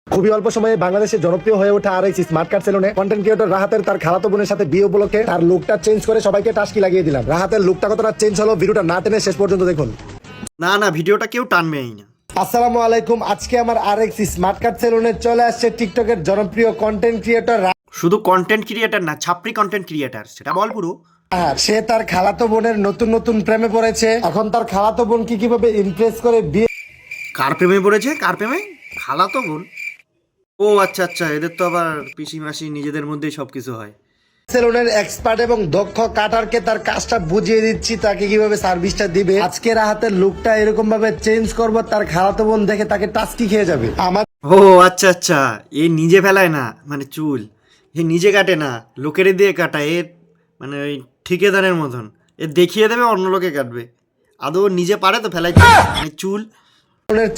খুবই অল্প সময়ে বাংলাদেশে জনপ্রিয় হয়ে ওঠা আরএক্স স্মার্ট কার্ড সেলুনে কন্টেন্ট ক্রিয়েটর রাহাতের তার খালাতো বোনের সাথে বিয়ে উপলক্ষে তার লুকটা চেঞ্জ করে সবাইকে টাস্কি লাগিয়ে দিলাম। রাহাতের লুকটা কতটা চেঞ্জ হলো ভিডিওটা না টেনে শেষ পর্যন্ত দেখুন। না ভিডিওটা কেউ টানবেই না। আসসালামু আলাইকুম। আজকে আমার আরএক্স স্মার্ট কার্ড সেলুনে চলে আসছে টিকটকের জনপ্রিয় কন্টেন্ট ক্রিয়েটর। শুধু কন্টেন্ট ক্রিয়েটার না, ছাপরি কন্টেন্ট ক্রিয়েটার, সেটা বল পুরো। সে তার খালাতো বোনের নতুন নতুন প্রেমে পড়েছে। এখন তার খালাতো বোন কিভাবে ইমপ্রেস করে বিয়ে। কার প্রেমে পড়েছে? কার প্রেমে? খালাতো বোন? ও আচ্ছা, এদের তো আবার পিসি মাসি নিজেদের মধ্যেই সবকিছু হয়। সেলুনের এক্সপার্ট এবং দক্ষ কাটারকে তার কাজটা বুঝিয়ে দিচ্ছি তাকে কিভাবে সার্ভিসটা দিবে। আজকে রাহাতের লুকটা এরকম ভাবে চেঞ্জ করব, তার খালাতো বোন দেখে তাকে টাস্কি খেয়ে যাবে। আমার ও আচ্ছা, এ নিজে ফেলায় না, মানে চুল এ নিজে কাটে না, লোকের দিয়ে কাটায়। এ মানে ওই ঠিকাদারের মতন, এ দেখিয়ে দেবে অন্য লোকে কাটবে। আদৌ নিজে পারে তো ফেলাই, মানে চুল।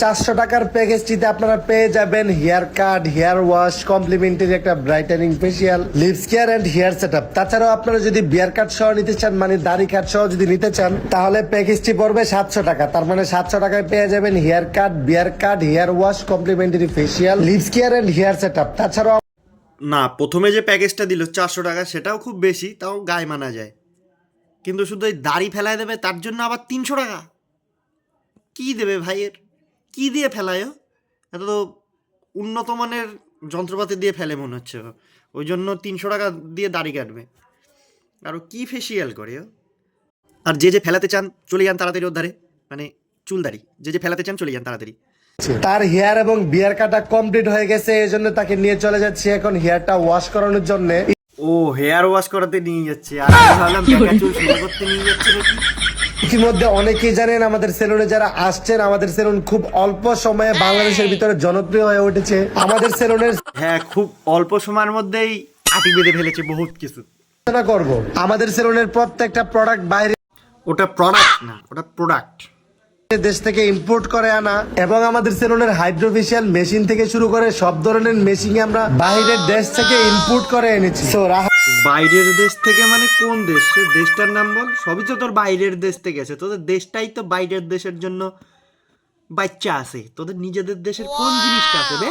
400 টাকার প্যাকেজটিতে আপনারা পেয়ে যাবেন hair cut, hair wash, complimentary একটা brightening facial, lips care and hair setup. তাছাড়াও আপনারা যদি বিয়ার কাট সহ নিতে চান, মানে দাড়ি কাট সহ যদি নিতে চান, তাহলে প্যাকেজটি পড়বে 700 টাকা। তার মানে 700 টাকায় পেয়ে যাবেন hair cut, beard cut, hair wash, complimentary facial, lips care and hair setup. তাছাড়াও না, প্রথমে যে প্যাকেজটা দিল 400 টাকা, সেটাও খুব বেশি, তাও গায়ে মানা যায়। কিন্তু শুধু এই দাড়ি ফেলায় দেবে, তার জন্য আবার 300 টাকা কি দেবে ভাইয়ের? কি দিয়ে ফেলায়? এত তো উন্নত মানের যন্ত্রপাতি দিয়ে ফেলে মনে হচ্ছে। ওই জন্য 300 টাকা দিয়ে দাড়ি কাটবে। আরও কি ফেসিয়াল করে ও? আর যে ফেলাতে চান চলে যান তাড়াতাড়ি ওর ধারে, মানে চুল দাড়ি যে ফেলাতে চান চলে যান তাড়াতাড়ি। তার হেয়ার এবং বিয়ার কাটা কমপ্লিট হয়ে গেছে, এই জন্য তাকে নিয়ে চলে যাচ্ছি এখন হেয়ারটা ওয়াশ করানোর জন্য। ও হেয়ার ওয়াশ করাতে নিয়ে যাচ্ছে, আর আমি ভাবলাম টাকা চুল সোজা করতে নিয়ে যাচ্ছে নাকি। ইতিমধ্যে অনেকেই জানেন আমাদের সেলুনে যারা আসছেন, আমাদের সেলুন খুব অল্প সময়ে বাংলাদেশের ভিতরে জনপ্রিয় হয়ে উঠেছে। আমাদের সেলুনের হ্যাঁ, খুব অল্প সময়ের মধ্যেই আটি বেঁধে ফেলেছে বহুত কিছু। করব আমাদের সেলুনের প্রত্যেকটা প্রোডাক্ট বাইরে ওটা প্রোডাক্ট না, ওটা প্রোডাক্ট দেশ থেকে ইম্পোর্ট করে আনা, এবং আমাদের সেলুনের হাইড্রোফেশিয়াল মেশিন থেকে শুরু করে সব ধরনের মেশিন আমরা বাইরের দেশ থেকে ইম্পোর্ট করে এনেছি। বাইরের দেশ থেকে মানে কোন দেশ? সে দেশটার নাম বল। সবই তো তোর বাইরের দেশ থেকে আছে, তোদের দেশটাই তো বাইরের দেশের জন্য বাচ্চা আছে। তোদের নিজেদের দেশের কোন জিনিসটা আছে বে?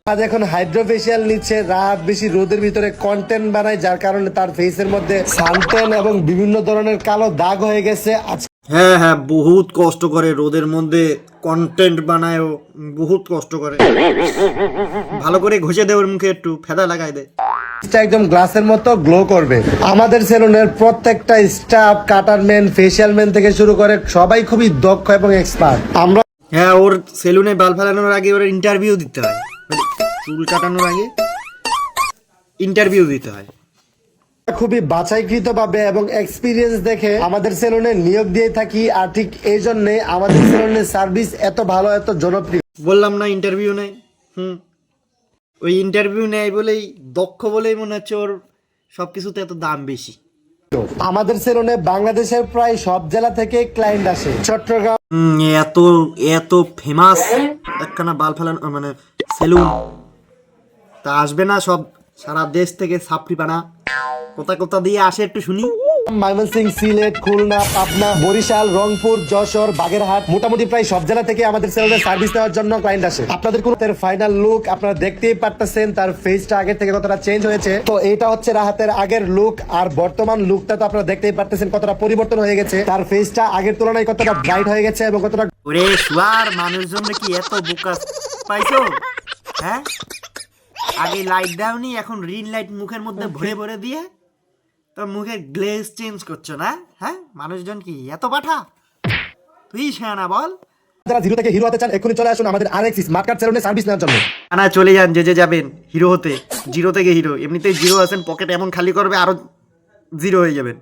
আজ এখন হাইড্রোফেশিয়াল নিচ্ছে। রাত বেশি রোদের ভিতরে কন্টেন্ট বানায়, যার কারণে তার ফেসের মধ্যে সানটেন এবং বিভিন্ন ধরনের কালো দাগ হয়ে গেছে। হ্যাঁ, বহুত কষ্ট করে রোদের মধ্যে কন্টেন্ট বানায়, ও বহুত কষ্ট করে। ভালো করে ঘষে দে ওর মুখে, একটু ফেদা লাগাই দে, একদম গ্লাসের মতো গ্লো করবে। আমাদের সেলুনের প্রত্যেকটা স্টাফ, কাটার ম্যান, ফেশিয়াল ম্যান থেকে শুরু করে সবাই খুবই দক্ষ এবং এক্সপার্ট। আমরা ওর সেলুনে বাল ফেলানোর আগে ওর ইন্টারভিউ দিতে হয়, চুল কাটানোর আগে ইন্টারভিউ দিতে হয়। খুবই বাছাইকৃত ভাবে এবং এক্সপিরিয়েন্স দেখে আমাদের সেলুনে নিয়োগ দিয়ে থাকি। আর ঠিক এই জন্য আমাদের সেলুনের সার্ভিস এত ভালো, এত জনপ্রিয়। বললাম না ইন্টারভিউ নেই। ওই ইন্টারভিউ নেয় বলেই, দক্ষ বলেই মনে হচ্ছে ওর সবকিছুতে এত দাম বেশি। আমাদের সেলুনে বাংলাদেশের প্রায় সব জেলা থেকে ক্লায়েন্ট আসে। চট্টগ্রাম এত এত ফেমাস একখানা বাল ফেলানো মানে সেলুন, তা আসবে না সব সারা দেশ থেকে সাপ্রি পানা? কোথা দিয়ে আসে একটু শুনি। ময়মনসিংহ, সিলেট, খুলনা, পাবনা, বরিশাল, রংপুর, যশোর, বাগেরহাট, মোটামুটি প্রায় সব জেলা থেকে আমাদের সেলুনে সার্ভিস দেওয়ার জন্য ক্লায়েন্ট আসে। আপনাদের কোন ফাইনাল লুক আপনারা দেখতেই পারতেছেন, তার ফেসটা আগের থেকে কতটা চেঞ্জ হয়েছে। তো এটা হচ্ছে রাহাতের আগের লুক, আর বর্তমান লুকটা তো আপনারা দেখতেই পারতেছেন কতটা পরিবর্তন হয়ে গেছে। তার ফেসটা আগের তুলনায় কতটা ব্রাইট হয়ে গেছে এবং কতটা। ওরে শুয়ার, মানুষজন কি এত বোকা পাইছো? হ্যাঁ, আগে লাইট দাওনি, এখন রিন লাইট মুখের মধ্যে ভরে দিয়ে তোর মুখের গ্লেজ চেঞ্জ করছো না? হ্যাঁ, মানুষজন কি এত পাঠা? তুই শেয়ানা বল। যারা জিরো থেকে হিরো হতে চান এখনই চলে আসুন আমাদের আরএক্স স্মার্ট কার্ড সেলুনে সার্ভিস নেওয়ার জন্য। না, চলে যান যে যাবেন হিরো হতে, জিরো থেকে হিরো। এমনিতেই জিরো আছেন, পকেট এমন খালি করবে আরো জিরো হয়ে যাবেন।